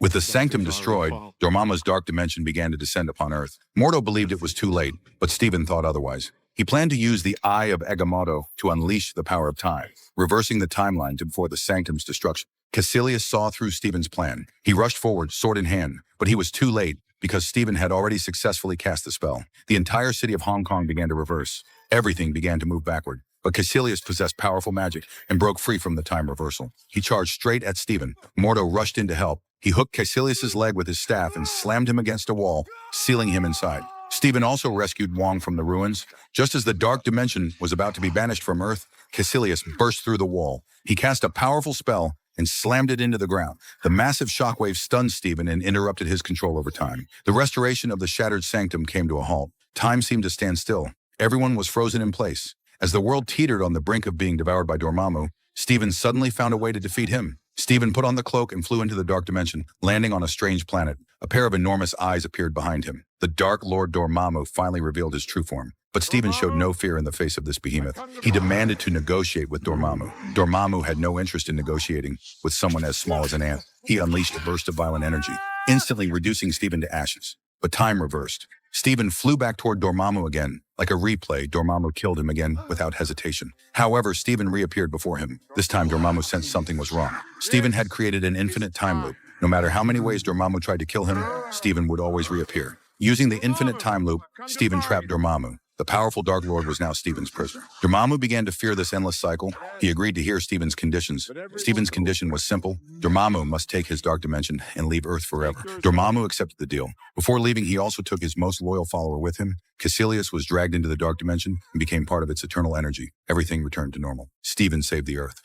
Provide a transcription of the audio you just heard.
With the sanctum destroyed, Dormammu's dark dimension began to descend upon Earth. Mordo believed it was too late, but Stephen thought otherwise. He planned to use the Eye of Agamotto to unleash the power of time, reversing the timeline to before the sanctum's destruction. Caecilius saw through Stephen's plan. He rushed forward, sword in hand, but he was too late because Stephen had already successfully cast the spell. The entire city of Hong Kong began to reverse. Everything began to move backward. But Caecilius possessed powerful magic and broke free from the time reversal. He charged straight at Stephen. Mordo rushed in to help. He hooked Caecilius' leg with his staff and slammed him against a wall, sealing him inside. Stephen also rescued Wong from the ruins. Just as the dark dimension was about to be banished from Earth, Caecilius burst through the wall. He cast a powerful spell and slammed it into the ground. The massive shockwave stunned Stephen and interrupted his control over time. The restoration of the shattered sanctum came to a halt. Time seemed to stand still. Everyone was frozen in place. As the world teetered on the brink of being devoured by Dormammu, Stephen suddenly found a way to defeat him. Stephen put on the cloak and flew into the dark dimension, landing on a strange planet. A pair of enormous eyes appeared behind him. The Dark Lord Dormammu finally revealed his true form. But Stephen showed no fear in the face of this behemoth. He demanded to negotiate with Dormammu. Dormammu had no interest in negotiating with someone as small as an ant. He unleashed a burst of violent energy, instantly reducing Stephen to ashes. But time reversed. Stephen flew back toward Dormammu again. Like a replay, Dormammu killed him again without hesitation. However, Stephen reappeared before him. This time, Dormammu sensed something was wrong. Stephen had created an infinite time loop. No matter how many ways Dormammu tried to kill him, Stephen would always reappear. Using the infinite time loop, Stephen trapped Dormammu. The powerful Dark Lord was now Stephen's prisoner. Dormammu began to fear this endless cycle. He agreed to hear Stephen's conditions. Stephen's condition was simple. Dormammu must take his dark dimension and leave Earth forever. Dormammu accepted the deal. Before leaving, he also took his most loyal follower with him. Caecilius was dragged into the dark dimension and became part of its eternal energy. Everything returned to normal. Stephen saved the Earth.